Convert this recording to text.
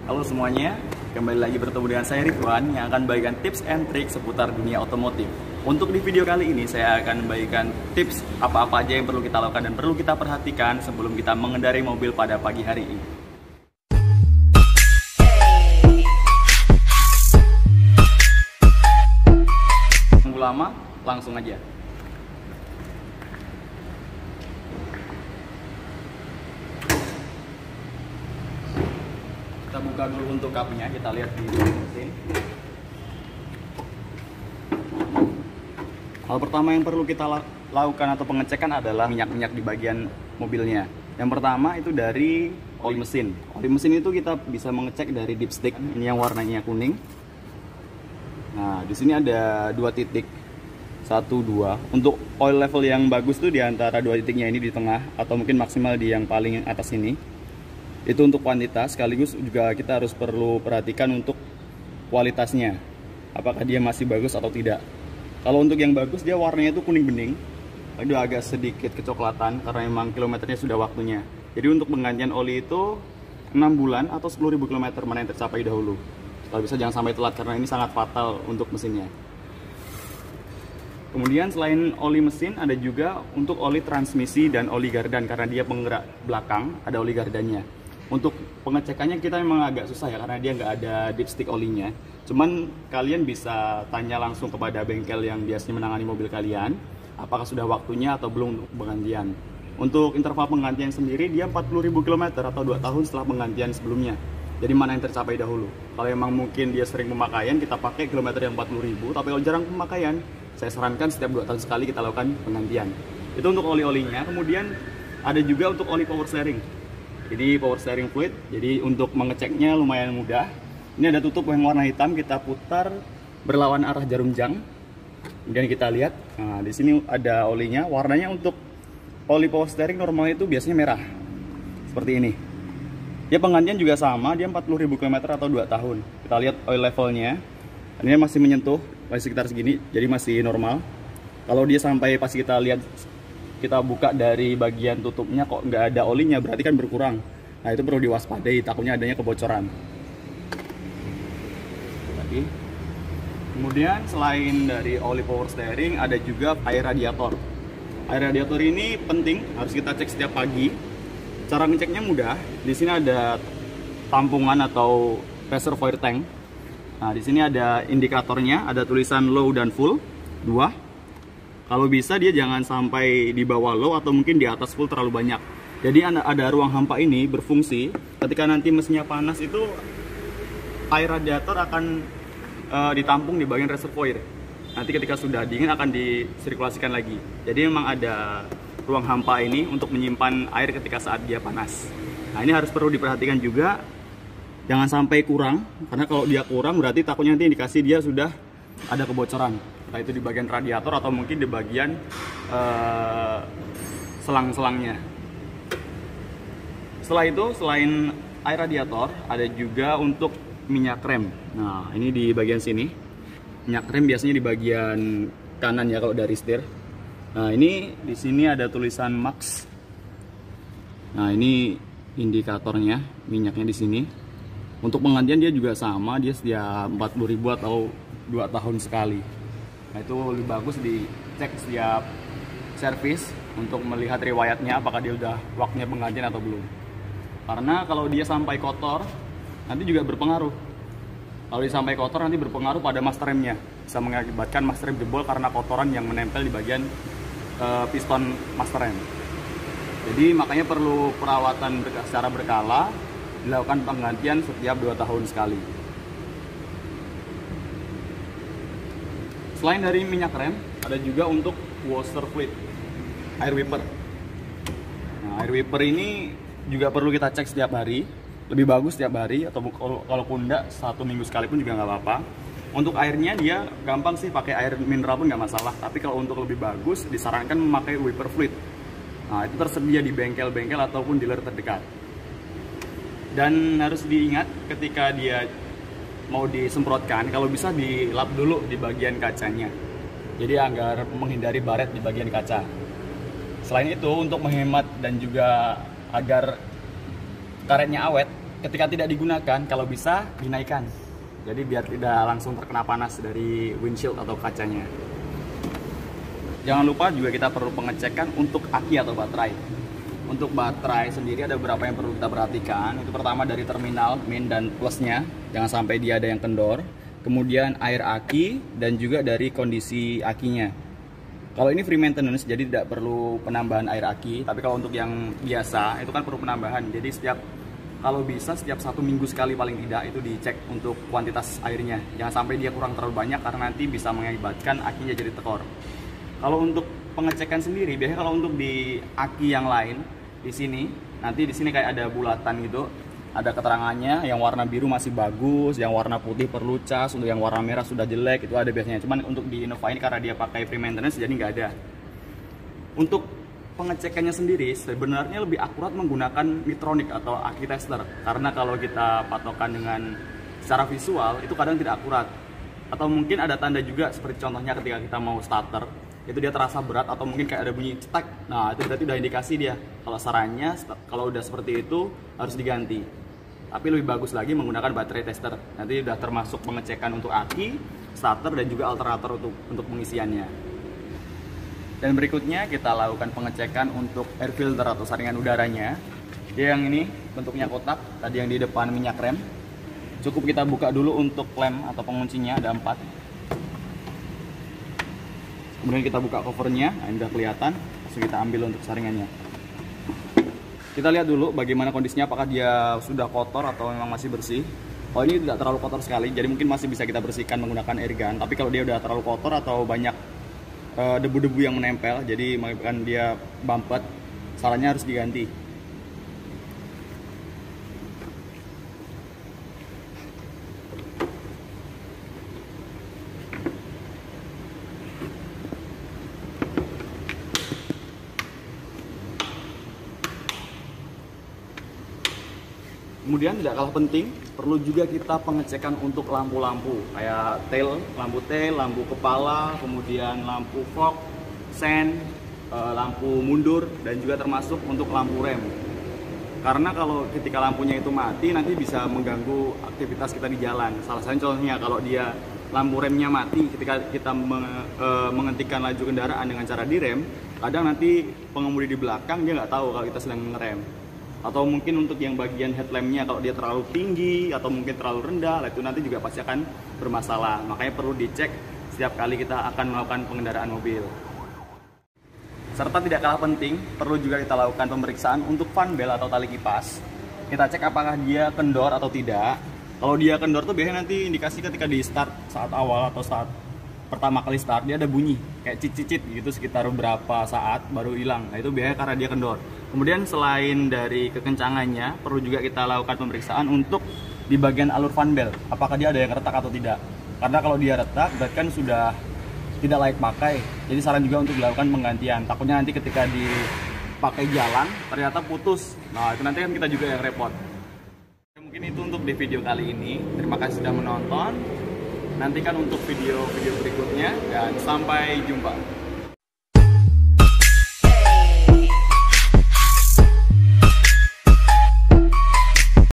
Halo semuanya, kembali lagi bertemu dengan saya Ridwan yang akan bagikan tips and trik seputar dunia otomotif. Untuk di video kali ini saya akan bagikan tips apa-apa aja yang perlu kita lakukan dan perlu kita perhatikan sebelum kita mengendarai mobil pada pagi hari ini. Tunggu lama, langsung aja. Kita buka dulu untuk cupnya, kita lihat di mesin. Hal pertama yang perlu kita lakukan atau pengecekan adalah minyak-minyak di bagian mobilnya. Yang pertama itu dari oli mesin. Oli mesin itu kita bisa mengecek dari dipstick, ini yang warnanya kuning. Nah, di sini ada 2 titik. 1, 2. Untuk oil level yang bagus tuh di antara 2 titiknya ini di tengah atau mungkin maksimal di yang paling atas ini. Itu untuk kuantitas, sekaligus juga kita harus perlu perhatikan untuk kualitasnya. Apakah dia masih bagus atau tidak. Kalau untuk yang bagus dia warnanya itu kuning bening. Udah agak sedikit kecoklatan karena memang kilometernya sudah waktunya. Jadi untuk penggantian oli itu 6 bulan atau 10.000 km mana yang tercapai dahulu. Kalau bisa jangan sampai telat karena ini sangat fatal untuk mesinnya. Kemudian selain oli mesin ada juga untuk oli transmisi dan oli gardan karena dia penggerak belakang ada oli gardannya. Untuk pengecekannya kita memang agak susah ya karena dia nggak ada dipstick olinya. Cuman kalian bisa tanya langsung kepada bengkel yang biasanya menangani mobil kalian apakah sudah waktunya atau belum untuk penggantian. Untuk interval penggantian sendiri dia 40.000 km atau 2 tahun setelah penggantian sebelumnya. Jadi mana yang tercapai dahulu. Kalau memang mungkin dia sering pemakaian kita pakai kilometer yang 40.000, tapi kalau jarang pemakaian saya sarankan setiap 2 tahun sekali kita lakukan penggantian. Itu untuk oli-olinya. Kemudian ada juga untuk oli power steering. Jadi power steering fluid, jadi untuk mengeceknya lumayan mudah. Ini ada tutup yang warna hitam, kita putar berlawan arah jarum jam. Kemudian kita lihat, nah di sini ada olinya. Warnanya untuk oli power steering normalnya itu biasanya merah, seperti ini. Ya penggantian juga sama, dia 40.000 km atau 2 tahun. Kita lihat oil levelnya, ini masih menyentuh, masih sekitar segini, jadi masih normal. Kalau dia sampai pas kita lihat, kita buka dari bagian tutupnya kok nggak ada olinya, berarti kan berkurang. Nah itu perlu diwaspadai, takutnya adanya kebocoran. Lagi. Kemudian selain dari oli power steering ada juga air radiator. Air radiator ini penting, harus kita cek setiap pagi. Cara ngeceknya mudah. Di sini ada tampungan atau reservoir tank. Nah di sini ada indikatornya, ada tulisan low dan full 2. Kalau bisa dia jangan sampai di bawah low atau mungkin di atas full terlalu banyak. Jadi ada ruang hampa ini berfungsi ketika nanti mesinnya panas itu air radiator akan ditampung di bagian reservoir. Nanti ketika sudah dingin akan disirkulasikan lagi. Jadi memang ada ruang hampa ini untuk menyimpan air ketika saat dia panas. Nah ini harus perlu diperhatikan juga. Jangan sampai kurang, karena kalau dia kurang berarti takutnya nanti indikasi dia sudah ada kebocoran. Entah itu di bagian radiator atau mungkin di bagian selang-selangnya. Setelah itu, selain air radiator, ada juga untuk minyak rem. Nah, ini di bagian sini. Minyak rem biasanya di bagian kanan ya kalau dari setir. Nah, ini di sini ada tulisan max. Nah, ini indikatornya, minyaknya di sini. Untuk penggantian dia juga sama, dia setiap 40.000 atau 2 tahun sekali. Nah itu lebih bagus dicek setiap servis untuk melihat riwayatnya apakah dia udah waktunya penggantian atau belum. Karena kalau dia sampai kotor nanti juga berpengaruh. Kalau dia sampai kotor nanti berpengaruh pada master remnya, bisa mengakibatkan master rem jebol karena kotoran yang menempel di bagian piston master rem. Jadi makanya perlu perawatan secara berkala, dilakukan penggantian setiap 2 tahun sekali. Selain dari minyak rem, ada juga untuk washer fluid, air wiper. Nah, air wiper ini juga perlu kita cek setiap hari. Lebih bagus setiap hari, atau kalaupun enggak 1 minggu sekali pun juga nggak apa-apa. Untuk airnya dia gampang sih, pakai air mineral pun nggak masalah. Tapi kalau untuk lebih bagus, disarankan memakai wiper fluid. Nah, itu tersedia di bengkel-bengkel ataupun dealer terdekat. Dan harus diingat ketika dia mau disemprotkan, kalau bisa dilap dulu di bagian kacanya. Jadi agar menghindari baret di bagian kaca. Selain itu, untuk menghemat dan juga agar karetnya awet, ketika tidak digunakan, kalau bisa dinaikkan. Jadi biar tidak langsung terkena panas dari windshield atau kacanya. Jangan lupa juga kita perlu pengecekan untuk aki atau baterai. Untuk baterai sendiri ada beberapa yang perlu kita perhatikan. Itu pertama dari terminal min dan plusnya, jangan sampai dia ada yang kendor. Kemudian air aki dan juga dari kondisi akinya. Kalau ini free maintenance jadi tidak perlu penambahan air aki, tapi kalau untuk yang biasa itu kan perlu penambahan. Jadi kalau bisa setiap 1 minggu sekali paling tidak itu dicek untuk kuantitas airnya. Jangan sampai dia kurang terlalu banyak karena nanti bisa mengakibatkan akinya jadi tekor. Kalau untuk pengecekan sendiri, biasanya kalau untuk di aki yang lain di sini, nanti di sini kayak ada bulatan gitu, ada keterangannya yang warna biru masih bagus, yang warna putih perlu cas, untuk yang warna merah sudah jelek itu ada biasanya. Cuman untuk di Innova ini karena dia pakai free maintenance jadi nggak ada. Untuk pengecekannya sendiri sebenarnya lebih akurat menggunakan Midtronic atau aki tester, karena kalau kita patokan dengan secara visual itu kadang tidak akurat, atau mungkin ada tanda juga seperti contohnya ketika kita mau starter itu dia terasa berat atau mungkin kayak ada bunyi cetak. Nah itu berarti udah indikasi dia kalau sarannya kalau udah seperti itu harus diganti. Tapi lebih bagus lagi menggunakan baterai tester, nanti udah termasuk pengecekan untuk aki, starter dan juga alternator untuk pengisiannya. Dan berikutnya kita lakukan pengecekan untuk air filter atau saringan udaranya. Dia yang ini bentuknya kotak, tadi yang di depan minyak rem. Cukup kita buka dulu untuk lem atau penguncinya, ada 4. Kemudian kita buka covernya, nah ini udah kelihatan. Langsung kita ambil untuk saringannya. Kita lihat dulu bagaimana kondisinya, apakah dia sudah kotor atau memang masih bersih. Oh ini tidak terlalu kotor sekali, jadi mungkin masih bisa kita bersihkan menggunakan air gun. Tapi kalau dia udah terlalu kotor atau banyak debu-debu yang menempel, jadi menyebabkan dia bumpet, sarannya harus diganti. Kemudian tidak kalah penting, perlu juga kita pengecekan untuk lampu-lampu kayak lampu tail, lampu kepala, kemudian lampu fog, sen, lampu mundur, dan juga termasuk untuk lampu rem. Karena kalau ketika lampunya itu mati nanti bisa mengganggu aktivitas kita di jalan. Salah satu contohnya kalau dia lampu remnya mati ketika kita menghentikan laju kendaraan dengan cara direm, kadang nanti pengemudi di belakang dia nggak tahu kalau kita sedang ngerem. Atau mungkin untuk yang bagian headlampnya kalau dia terlalu tinggi atau mungkin terlalu rendah, itu nanti juga pasti akan bermasalah. Makanya perlu dicek setiap kali kita akan melakukan pengendaraan mobil. Serta tidak kalah penting, perlu juga kita lakukan pemeriksaan untuk fan belt atau tali kipas. Kita cek apakah dia kendor atau tidak. Kalau dia kendor tuh biasanya nanti indikasi ketika di start saat awal atau saat pertama kali start dia ada bunyi kayak cicit-cicit gitu sekitar beberapa saat baru hilang. Nah itu biasanya karena dia kendor. Kemudian selain dari kekencangannya perlu juga kita lakukan pemeriksaan untuk di bagian alur fan belt, apakah dia ada yang retak atau tidak. Karena kalau dia retak berarti kan sudah tidak layak pakai. Jadi saran juga untuk dilakukan penggantian. Takutnya nanti ketika dipakai jalan ternyata putus. Nah itu nanti kan kita juga yang repot. Mungkin itu untuk di video kali ini. Terima kasih sudah menonton. Nantikan untuk video-video berikutnya dan sampai jumpa.